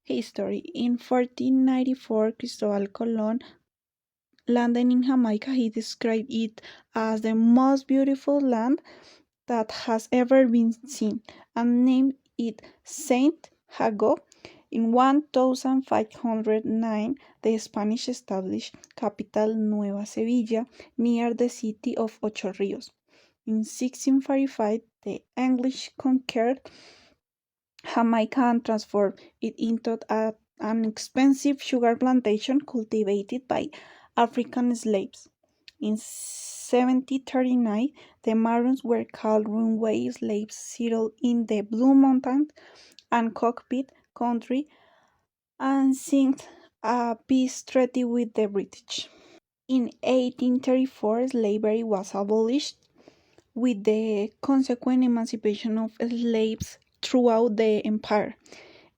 History. In 1494, Cristobal Colon landed in Jamaica. He described it as the most beautiful land that has ever been seen and named it Saint Jago. In 1509, the Spanish established capital Nueva Sevilla near the city of Ocho Rios. In 1645, the English conquered Jamaica and transformed it into an expensive sugar plantation cultivated by African slaves. In 1739, the Maroons were called runaway slaves settled in the Blue Mountains and Cockpit country and signed a peace treaty with the British. In 1834, slavery was abolished with the consequent emancipation of slaves throughout the empire.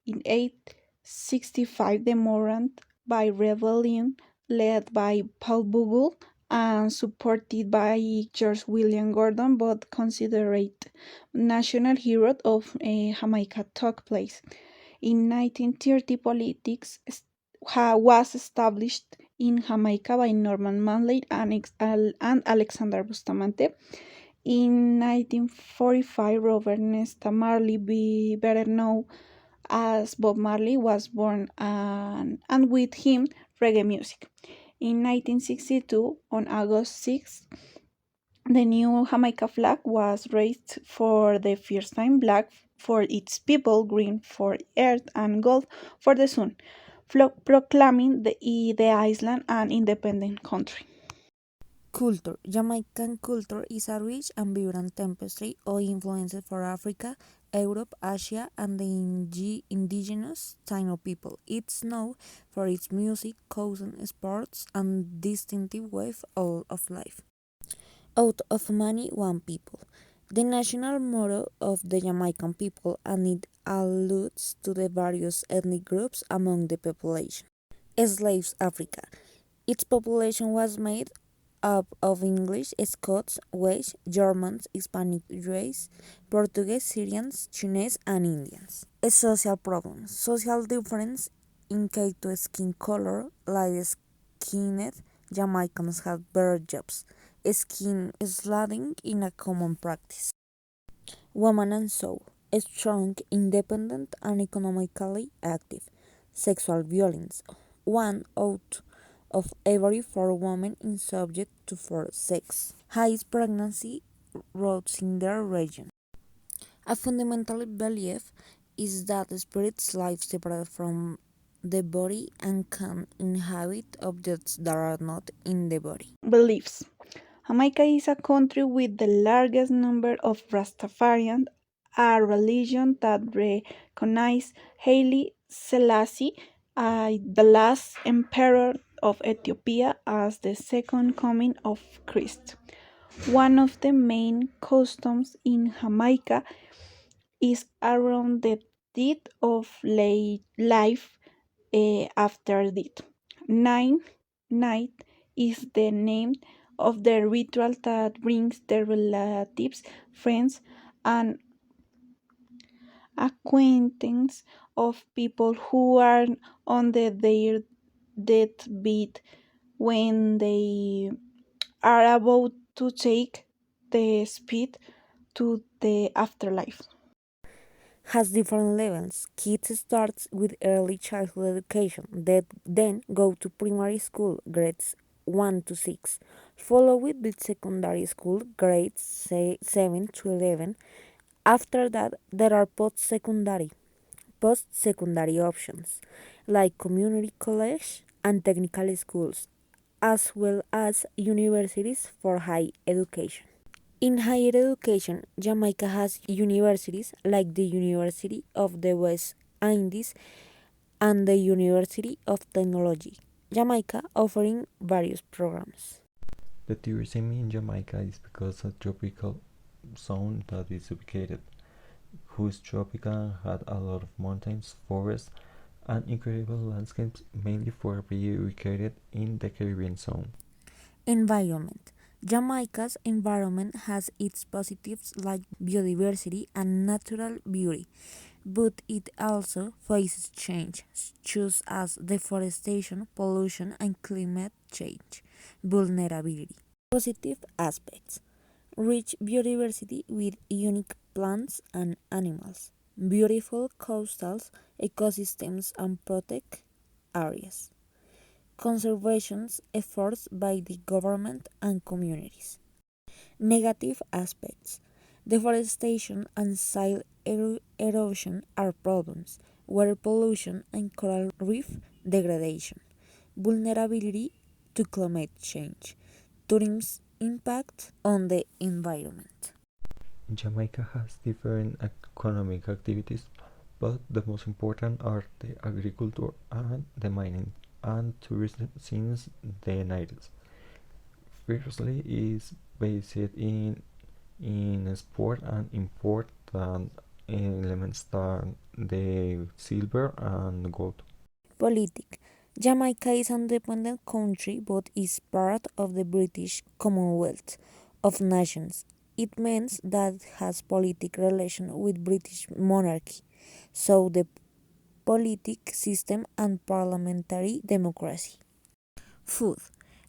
In 1865, the Moran by rebellion led by Paul Bogle and supported by George William Gordon, both considered national heroes of Jamaica, took place. In 1930, politics was established in Jamaica by Norman Manley and Alexander Bustamante. In 1945, Robert Nesta Marley, better known as Bob Marley, was born, and with him, reggae music. In 1962, on August 6th, the new Jamaica flag was raised for the first time, black for its people, green for earth, and gold for the sun, proclaiming the island an independent country. Culture. Jamaican culture is a rich and vibrant tapestry of influences from Africa, Europe, Asia, and the indigenous Taino people. It's known for its music, cuisine, sports, and distinctive way of life. Out of many, one people. The national motto of the Jamaican people, and it alludes to the various ethnic groups among the population. Slaves Africa. Its population was made up of English, Scots, Welsh, Germans, Hispanic race, Portuguese, Syrians, Chinese, and Indians. A social problem. Social difference in case to skin color, light skinned Jamaicans have better jobs. Skin sliding in a common practice. Woman and soul. Strong, independent, and economically active. Sexual violence. One out of every 4 women is subject to forced sex. Highest pregnancy rates in their region. A fundamental belief is that spirits live separate from the body and can inhabit objects that are not in the body. Beliefs. Jamaica is a country with the largest number of Rastafarians, a religion that recognizes Haile Selassie, the last emperor of Ethiopia, as the second coming of Christ. One of the main customs in Jamaica is around the death of life after death. Nine night is the name of the ritual that brings the relatives, friends, and acquaintances of people who are on their deathbed when they are about to take the speed to the afterlife. Has different levels. Kids start with early childhood education, then go to primary school, grades 1 to 6, followed with secondary school, grades 7 to 11. After that, there are post-secondary options, like community college and technical schools, as well as universities for higher education. In higher education, Jamaica has universities like the University of the West Indies and the University of Technology, Jamaica offering various programs. The tourism in Jamaica is because of tropical zone that is ubicated, whose tropical had a lot of mountains, forests, and incredible landscapes, mainly for being located in the Caribbean zone. Environment. Jamaica's environment has its positives like biodiversity and natural beauty, but it also faces change, such as deforestation, pollution, and climate change vulnerability. Positive aspects: rich biodiversity with unique plants and animals, beautiful coastal ecosystems and protect areas, conservation efforts by the government and communities. Negative aspects: deforestation and soil erosion are problems, water pollution and coral reef degradation, vulnerability to climate change, tourism's impact on the environment. Jamaica has different economic activities, but the most important are the agriculture and the mining and tourism since the 90s. Firstly, is based in export and import and elements than the silver and gold. Politic: Jamaica is an independent country but is part of the British Commonwealth of Nations. It means that it has politic relation with British monarchy, so the politic system and parliamentary democracy. Food: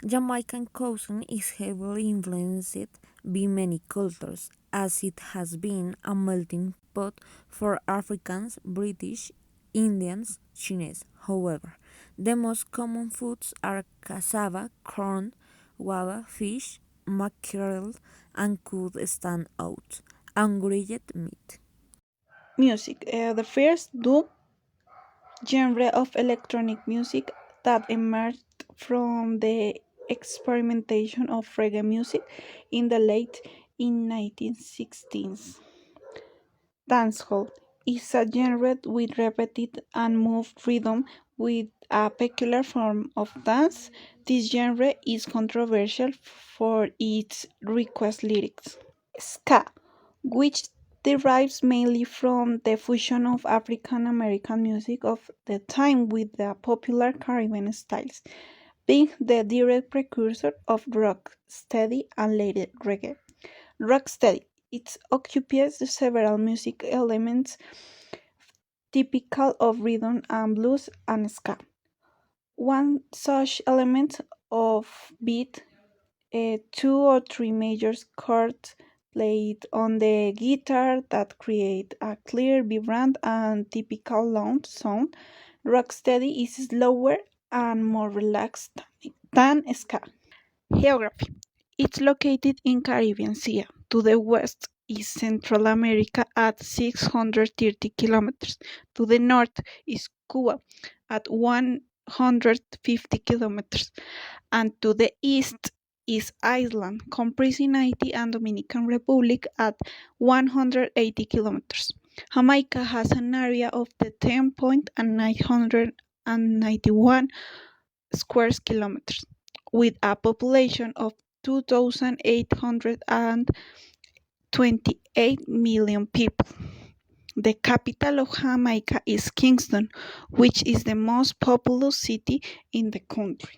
Jamaican cuisine is heavily influenced by many cultures, as it has been a melting pot for Africans, British, Indians, Chinese. However, the most common foods are cassava, corn, guava, fish, mackerel, and could stand out, and grilled meat. Music. The first dub genre of electronic music that emerged from the experimentation of reggae music in the late in 1960s. Dancehall is a genre with repeated and moved rhythm with a peculiar form of dance. This genre is controversial for its request lyrics. Ska, which derives mainly from the fusion of African American music of the time with the popular Caribbean styles, being the direct precursor of rocksteady and later reggae. Rocksteady. It occupies several music elements typical of rhythm and blues and ska. One such element of beat, two or three major chords played on the guitar that create a clear, vibrant, and typical loud sound. Rocksteady is slower and more relaxed than ska. Geography. It's located in Caribbean Sea. To the west is Central America at 630 kilometers. To the north is Cuba at 150 kilometers. And to the east is Iceland, comprising Haiti and Dominican Republic at 180 kilometers. Jamaica has an area of the 10.991 square kilometers, with a population of 2,828 million people. The capital of Jamaica is Kingston, which is the most populous city in the country.